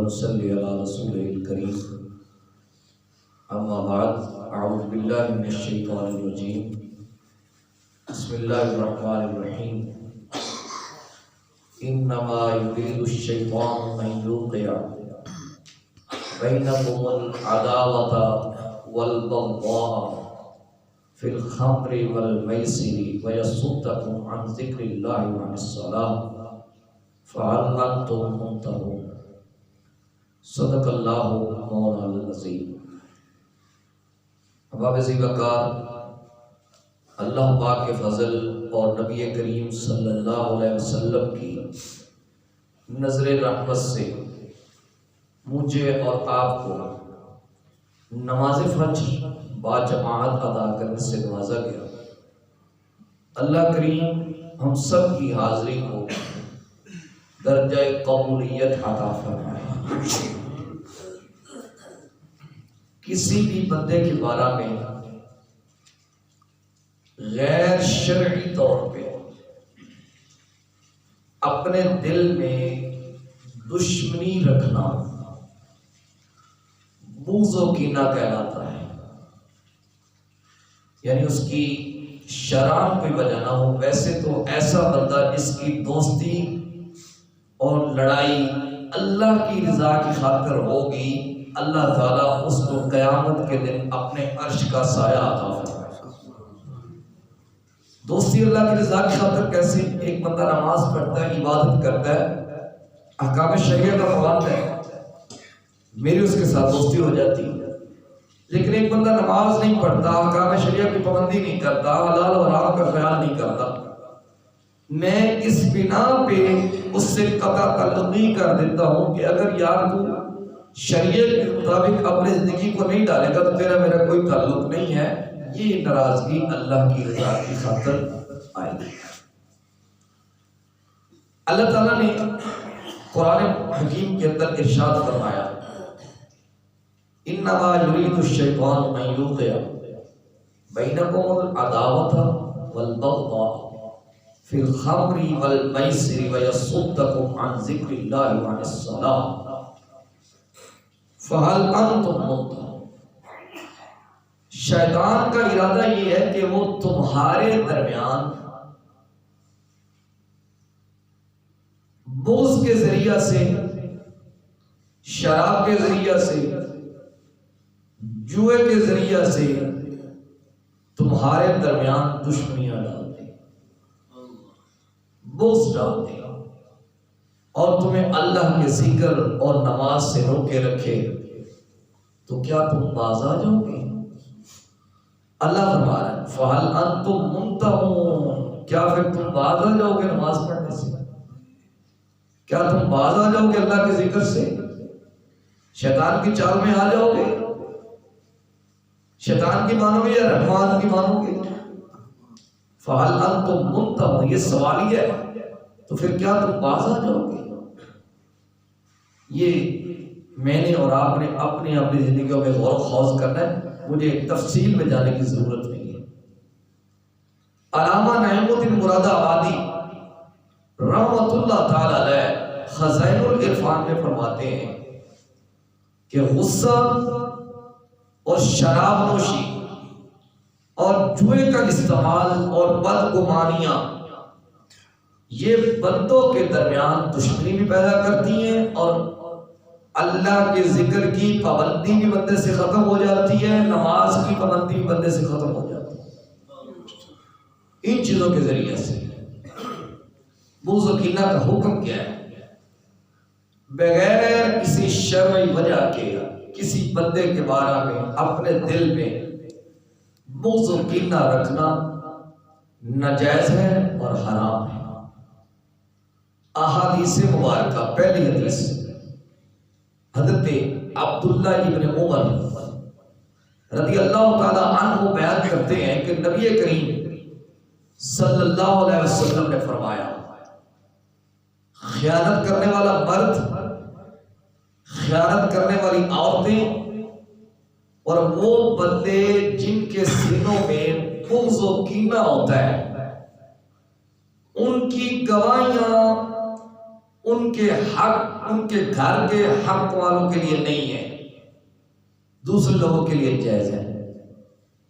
ونصلي على رسوله الكريم أما بعد أعوذ بالله من الشيطان الرجيم بسم الله الرحمن الرحيم إنما يريد الشيطان أن يوقع بينكم العداوة والبغضاء في الخمر والميسر ويصدكم عن ذكر الله وعن الصلاة فهل أنتم منتهون صدق اللہ مولانا العظیم۔ اب ذی وقار اللہ پاک کے فضل اور نبی کریم صلی اللہ علیہ وسلم کی نظر رحمت سے مجھے اور آپ کو نماز فجر باجماعت ادا کرنے سے نوازا گیا۔ اللہ کریم ہم سب کی حاضری کو درجہ قبولیت عطا فرمائے۔ کسی بھی بندے کے بارے میں غیر شرعی طور پہ اپنے دل میں دشمنی رکھنا بغض و کینہ کہلاتا ہے، یعنی اس کی شرع کوئی وجہ نہ ہو۔ ویسے تو ایسا بندہ جس کی دوستی اور لڑائی اللہ کی رضا کی خاطر ہوگی، اللہ تعالیٰ اس کو قیامت کے دن اپنے عرش کا سایہ عطا فرمائے گا۔ دوستی اللہ کی رضا کی خاطر کیسے؟ ایک بندہ نماز پڑھتا ہے، عبادت کرتا ہے، احکام شریعت کا پابند ہے، میری اس کے ساتھ دوستی ہو جاتی ہے۔ لیکن ایک بندہ نماز نہیں پڑھتا، احکام شریعت کی پابندی نہیں کرتا، حلال و حرام کا خیال نہیں کرتا، میں اس بنا پہ اس سے قطع تعلقی کر دیتا ہوں کہ اگر یار تو شریعت کے مطابق اپنی زندگی کو نہیں ڈالے گا تو تیرا میرا کوئی تعلق نہیں ہے۔ یہ ناراضگی اللہ کی رضا کی خاطر آئے گی۔ اللہ تعالیٰ نے قرآن حکیم کے اندر ارشاد فرمایا، انما یرید الشیطان ان یوقع بینکم العداوۃ والبغضاء فی الخمر والمیسر ویصدکم عن ذکر اللہ وعن الصلاۃ فہل انتم منتہون۔ شیطان کا ارادہ یہ ہے کہ وہ تمہارے درمیان بغض کے ذریعہ سے، شراب کے ذریعہ سے، جوئے کے ذریعہ سے تمہارے درمیان دشمنیاں ڈال دے، بغض ڈال دے، اور تمہیں اللہ کے ذکر اور نماز سے روکے رکھے، تو کیا تم باز آ جاؤ گے؟ اللہ فرما رہا ہے فَهَلْ أَنْتُمْ مُنْتَهُونَ، کیا پھر تم باز آ جاؤ گے نماز پڑھنے سے؟ کیا تم باز آ جاؤ گے اللہ کے ذکر سے؟ شیطان کی چال میں آ جاؤ گے؟ شیطان کی مانو گے یا رحمان کی مانو گے؟ فَهَلْ أَنْتُمْ مُنْتَهُونَ، یہ سوال ہی ہے، تو پھر کیا تم باز آ جاؤ گے؟ یہ میں نے اور آپ نے اپنی زندگیوں میں غور و خوض کرنا ہے، مجھے تفصیل میں جانے کی ضرورت نہیں ہے۔ علامہ نعیم الدین مراد آبادی رحمۃ اللہ تعالی علیہ خزائن العرفان میں فرماتے ہیں کہ غصہ اور شراب نوشی اور جوئے کا استعمال اور بدگمانیاں یہ بندوں کے درمیان دشمنی بھی پیدا کرتی ہیں، اور اللہ کے ذکر کی پابندی بھی بندے سے ختم ہو جاتی ہے، نماز کی پابندی بھی بندے سے ختم ہو جاتی ہے ان چیزوں کے ذریعے سے۔ بغض و کینہ کا حکم کیا ہے؟ بغیر کسی شرعی وجہ کے کسی بندے کے بارے میں اپنے دل میں بغض و کینہ رکھنا ناجائز ہے اور حرام ہے۔ احادیث مبارکہ، پہلی حدیث حضرت عبداللہ ابن عمر رضی اللہ تعالی عنہ بیان کرتے ہیں کہ نبی کریم صلی اللہ علیہ وسلم نے فرمایا، خیانت کرنے والا مرد، خیانت کرنے والی عورتیں اور وہ بندے جن کے سینوں میں بغض و کینہ ہوتا ہے، ان کی گواہیاں ان کے حق ان کے گھر کے حق والوں کے لیے نہیں ہے، دوسرے لوگوں کے لیے جائز ہے۔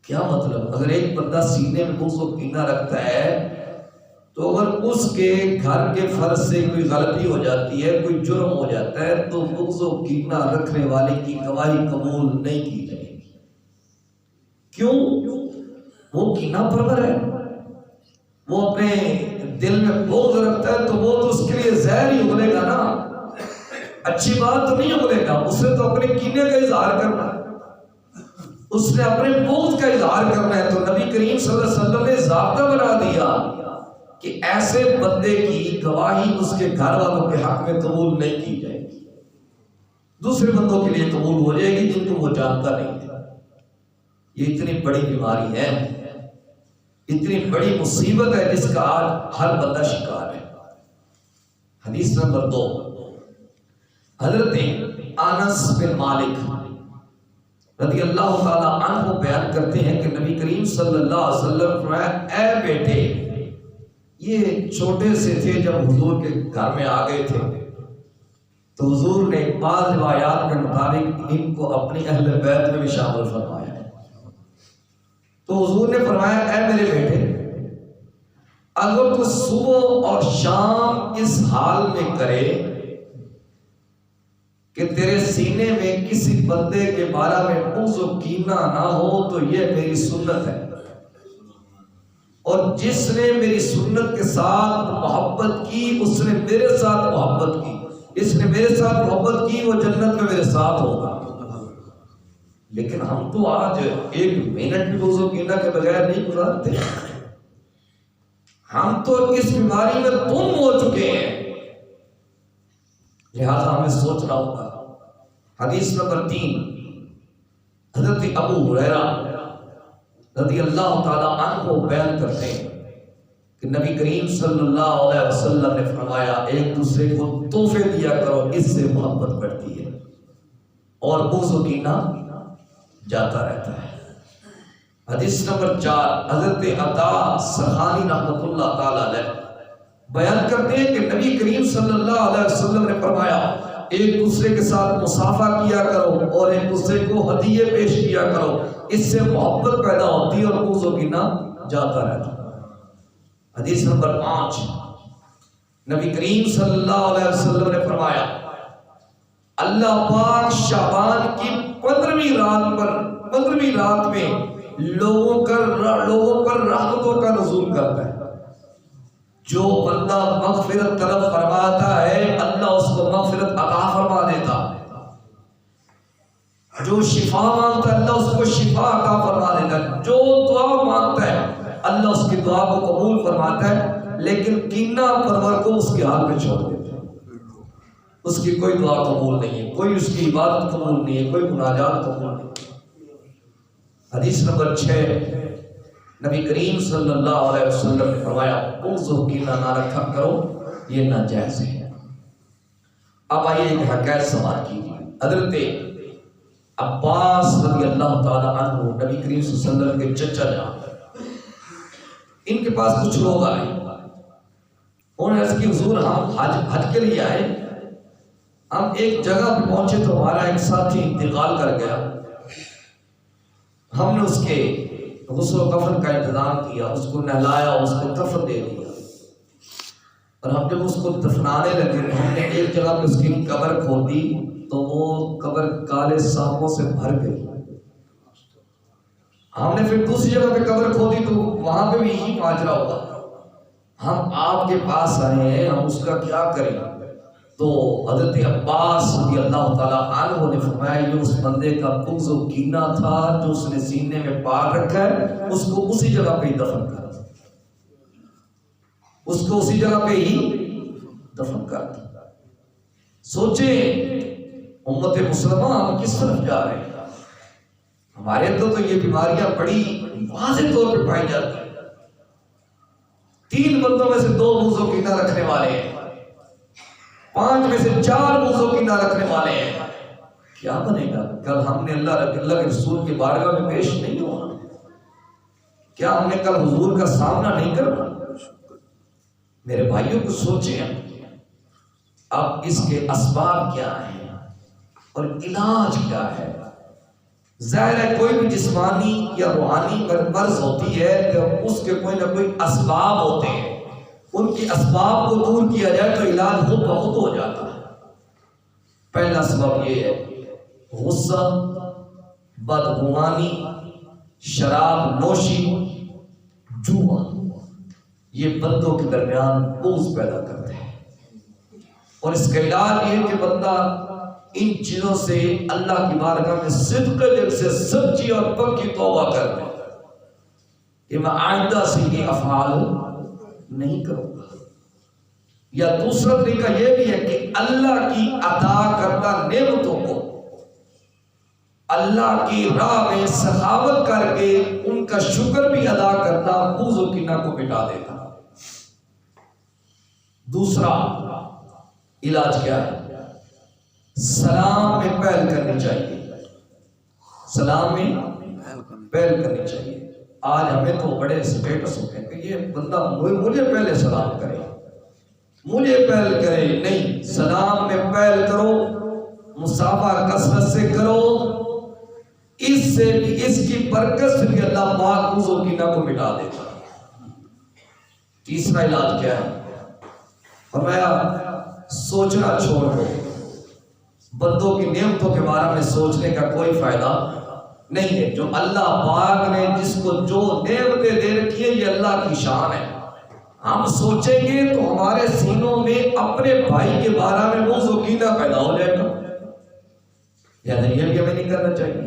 کیا مطلب؟ اگر ایک بندہ سینے میں بغض و کینہ رکھتا ہے تو اگر اس کے گھر کے فرض سے کوئی غلطی ہو جاتی ہے، کوئی جرم ہو جاتا ہے، تو بغض و کینہ رکھنے والے کی گواہی قبول نہیں کی جائے گی۔ کیوں؟ وہ کینہ پرور ہے، وہ اپنے دل میں بغض رکھتا ہے، تو وہ تو اس کے لیے زہر ہی اگلے گا نا، اچھی بات تو نہیں اگلے گا۔ اس نے تو اپنے کینے کا اظہار کرنا ہے، اس نے اپنے بغض کا اظہار کرنا ہے۔ تو نبی کریم صلی اللہ علیہ وسلم نے ضابطہ بنا دیا کہ ایسے بندے کی گواہی اس کے گھر والوں کے حق میں قبول نہیں کی جائے گی، دوسرے بندوں کے لیے قبول ہو جائے گی جن کو وہ جانتا نہیں ہے۔ یہ اتنی بڑی بیماری ہے، اتنی بڑی مصیبت ہے جس کا آج ہر بندہ شکار ہے۔ حدیث نمبر 2، حضرت انس بن مالک رضی اللہ تعالیٰ عنہ بیان کرتے ہیں کہ نبی کریم صلی اللہ علیہ وسلم فرمایا، اے بیٹے، یہ چھوٹے سے تھے جب حضور کے گھر میں آ گئے تھے، تو حضور نے بعض روایات کے مطابق ان کو اپنی اہل بیت میں بھی شامل فرمایا۔ تو حضور نے فرمایا، اے میرے بیٹے، اگر تو صبح اور شام اس حال میں کرے کہ تیرے سینے میں کسی بندے کے بارے میں بغض و کینہ نہ ہو، تو یہ میری سنت ہے، اور جس نے میری سنت کے ساتھ محبت کی اس نے میرے ساتھ محبت کی، اس نے میرے ساتھ محبت کی وہ جنت میں میرے ساتھ ہوگا۔ لیکن ہم تو آج ایک منٹ بھی بغض و کینہ کے بغیر نہیں گزارتے، ہم تو اس بیماری میں گم ہو چکے ہیں، لہذا ہمیں سوچنا ہوگا۔ حدیث نمبر 3، حضرت ابو ہریرہ رضی اللہ تعالیٰ عنہ بیان کرتے ہیں کہ نبی کریم صلی اللہ علیہ وسلم نے فرمایا، ایک دوسرے کو تحفے دیا کرو، اس سے محبت بڑھتی ہے اور بغض و کینہ جاتا رہتا ہے۔ حدیث نمبر 4، حضرت عطا سخانی رحمۃ اللہ تعالیٰ علیہ بیان کرتے ہیں کہ نبی کریم صلی اللہ علیہ وسلم نے فرمایا، ایک دوسرے کے ساتھ مصافحہ کیا کرو اور ایک دوسرے کو ہدیے پیش کیا کرو، اس سے محبت پیدا ہوتی ہے اور بغض و کینہ جاتا رہتا ہے۔ حدیث نمبر 5، نبی کریم صلی اللہ علیہ وسلم نے فرمایا، اللہ پاک شعبان کی 15ویں رات میں لوگوں پر رحمتوں کا نزول کرتا ہے۔ جو بندہ مغفرت طلب فرماتا ہے اللہ اس کو مغفرت عطا فرما دیتا ہے، جو شفا مانگتا ہے اللہ اس کو شفا عطا فرما دیتا ہے، جو دعا مانگتا ہے اللہ اس کی دعا کو قبول فرماتا ہے، لیکن کینہ پرور کو اس کے حال میں چھوڑ دیتا ہے، اس کی کوئی دعا قبول نہیں ہے، کوئی اس کی عبادت قبول نہیں ہے، کوئی مناجات قبول نہیں ہے۔ حدیث نمبر 6، نبی کریم صلی اللہ علیہ وسلم نے فرمایا، بغض و کینہ نہ رکھا کرو، یہ ناجائز ہے۔ اب آئیے ایک حکایت سماعت کیجیے۔ حضرت عباس رضی اللہ تعالیٰ عنہ نبی کریم صلی اللہ علیہ وسلم کے چچا جان، ان کے پاس کچھ لوگ آئے، انہوں نے عرض کی، حضور ہم حج کے لیے آئے، ہم ایک جگہ پہ پہنچے تو ہمارا ایک ساتھی انتقال کر گیا، ہم نے اس کے غسل و کفن کا انتظام کیا، اس کو نہلایا، اس کو کفن دے دیا، اور ہم جب اس کو دفنانے لگے ہم نے ایک جگہ پہ اس کی قبر کھودی تو وہ قبر کالے سانپوں سے بھر گئی۔ ہم نے پھر دوسری جگہ پہ قبر کھودی تو وہاں پہ بھی یہی ماجرا ہوا۔ ہم آپ کے پاس آئے ہیں، ہم اس کا کیا کریں؟ تو حضرت عباس رضی اللہ تعالیٰ عنہ نے فرمایا، یہ اس بندے کا بغض و کینہ تھا جو اس نے سینے میں پال رکھا ہے، اس کو اسی جگہ پہ ہی دفن کر دو، اس کو اسی جگہ پہ ہی دفن کر دو۔ سوچیں امت مسلمہ ہم کس طرف جا رہے ہیں؟ ہمارے اندر تو یہ بیماریاں بڑی واضح طور پہ پائی جاتی ہیں۔ 3 بندوں میں سے 2 بغض و کینہ رکھنے والے ہیں، 5 میں سے 4 بغض و کینہ رکھنے والے ہیں۔ کیا بنے گا؟ کل ہم نے اللہ کے رسول کے بارگاہ میں پیش نہیں ہونا؟ کیا ہم نے کل حضور کا سامنا نہیں کرنا؟ میرے بھائیوں کو سوچیں، اب اس کے اسباب کیا ہیں اور علاج کیا ہے؟ ظاہر ہے کوئی بھی جسمانی یا روحانی مرض ہوتی ہے تو اس کے کوئی نہ کوئی اسباب ہوتے ہیں، ان کے اسباب کو دور کیا جائے تو علاج خود بخود ہو جاتا ہے۔ پہلا سبب یہ ہے غصہ، بدگمانی، شراب نوشی، جوا، یہ بندوں کے درمیان بغض پیدا کرتے ہیں، اور اس کا علاج یہ کہ بندہ ان چیزوں سے اللہ کی بارگاہ میں صدق دل سے سچی اور پکی توبہ کر لے کہ میں آئندہ سے یہ افعال نہیں کروں گا۔ یا دوسرا طریقہ یہ بھی ہے کہ اللہ کی عطا کردہ نعمتوں کو اللہ کی راہ میں سخاوت کر کے ان کا شکر بھی ادا کرنا بغض و کینہ کو مٹا دیتا۔ دوسرا علاج کیا ہے؟ سلام میں پہل کرنی چاہیے، سلام میں پہل کرنی چاہیے۔ آج ہمیں تو بڑے سٹیٹس ہوتے ہیں کہ یہ بندہ مجھے پہلے سلام کرے، مجھے پہل کرے، نہیں، سلام میں پہل کرو، مصافحہ کثرت سے کرو، اس سے بھی، اس کی برکت سے بھی اللہ پاک بغض و کینہ کو مٹا دیتا۔ تیسرا علاج کیا ہے؟ فرمایا سوچنا چھوڑ دو، بندوں کی نعمتوں کے بارے میں سوچنے کا کوئی فائدہ نہیں ہے۔ جو اللہ پاک نے جس کو جو نعمتیں دے رکھی ہیں یہ اللہ کی شان ہے، ہم سوچیں گے تو ہمارے سینوں میں اپنے بھائی کے بارے میں بغض و کینہ پیدا ہو جائے گا، یہ بھی ہمیں نہیں کرنا چاہیے۔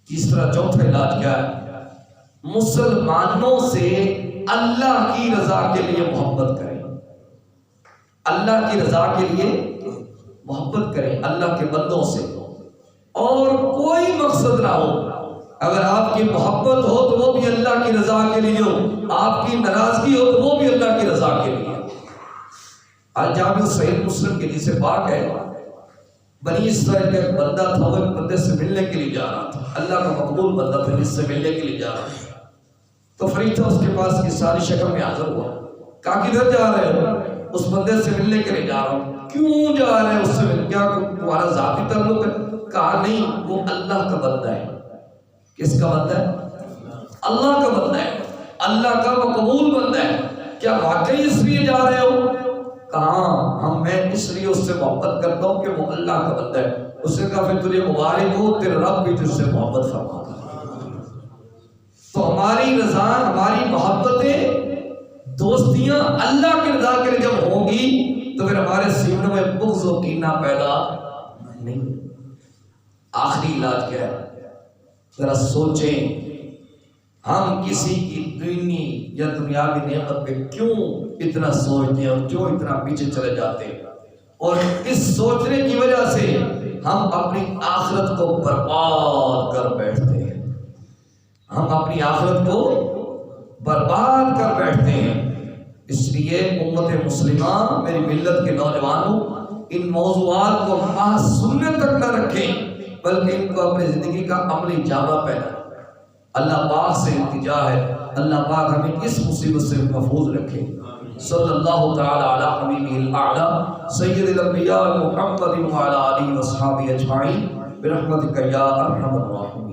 تیسرا چوتھا علاج کیا ہے؟ مسلمانوں سے اللہ کی رضا کے لیے محبت کریں، اللہ کی رضا کے لیے محبت کریں اللہ کے بندوں سے، اور کوئی مقصد نہ ہو، اگر آپ کی محبت ہو تو وہ بھی اللہ کی رضا کے لیے ہو، آپ کی ناراضگی ہو تو وہ بھی اللہ کی رضا کے لیے۔ الجامع صحیح مسلم کے حدیث پاک ہے، بنی اسرائیل کا ایک بندہ تھا، وہ ایک بندے سے ملنے کے لیے جا رہا تھا، اللہ کا مقبول بندہ تھا، جس سے ملنے کے لیے جا رہا تھا، تو فرشتہ اس کے پاس کی ساری شکل میں حاضر ہوا، کہا کدھر جا رہے ہو؟ اس بندے سے ملنے کے لیے جا رہا ہوں۔ کیوں جا رہے ہیں اس سے ملنے؟ کیا تمہارا ذاتی تعلق ہے؟ کہا نہیں، وہ اللہ کا بندہ ہے۔ کس کا بندہ ہے؟ اللہ کا بندہ ہے، اللہ کا مقبول بندہ ہے۔ کیا واقعی اس لیے جا رہے ہو؟ کہاں میں اس لیے اس سے محبت کرتا ہوں کہ وہ اللہ کا بندہ ہے۔ اس نے کہا پھر تجھے مبارک ہو، تیرے رب بھی تجھ سے محبت فرماتا ہے۔ تو ہماری رضا، ہماری محبتیں، دوستیاں اللہ کی رضا کے لیے جب ہوں گی تو پھر ہمارے سینوں میں بغض و کینہ پیدا نہیں۔ آخری علاج کیا ہے؟ ذرا سوچیں، ہم کسی کی دینی یا دنیاوی نعمت پہ کیوں اتنا سوچتے ہیں اور کیوں اتنا پیچھے چلے جاتے ہیں، اور اس سوچنے کی وجہ سے ہم اپنی آخرت کو برباد کر بیٹھتے ہیں، ہم اپنی آخرت کو برباد کر بیٹھتے ہیں۔ اس لیے امت مسلمہ، میری ملت کے نوجوانوں، ان موضوعات کو محض سننے تک نہ رکھیں بلکہ ان کو اپنی زندگی کا عملی جامہ پہنائیں۔ اللہ پاک سے التجا ہے، اللہ پاک ہمیں اس مصیبت سے محفوظ رکھے۔ صلی اللہ تعالی علی حبیبہ الاعلی سید الانبیاء محمد وعلی آلہ وصحبہ اجمعین برحمتک یا ارحم الراحمین۔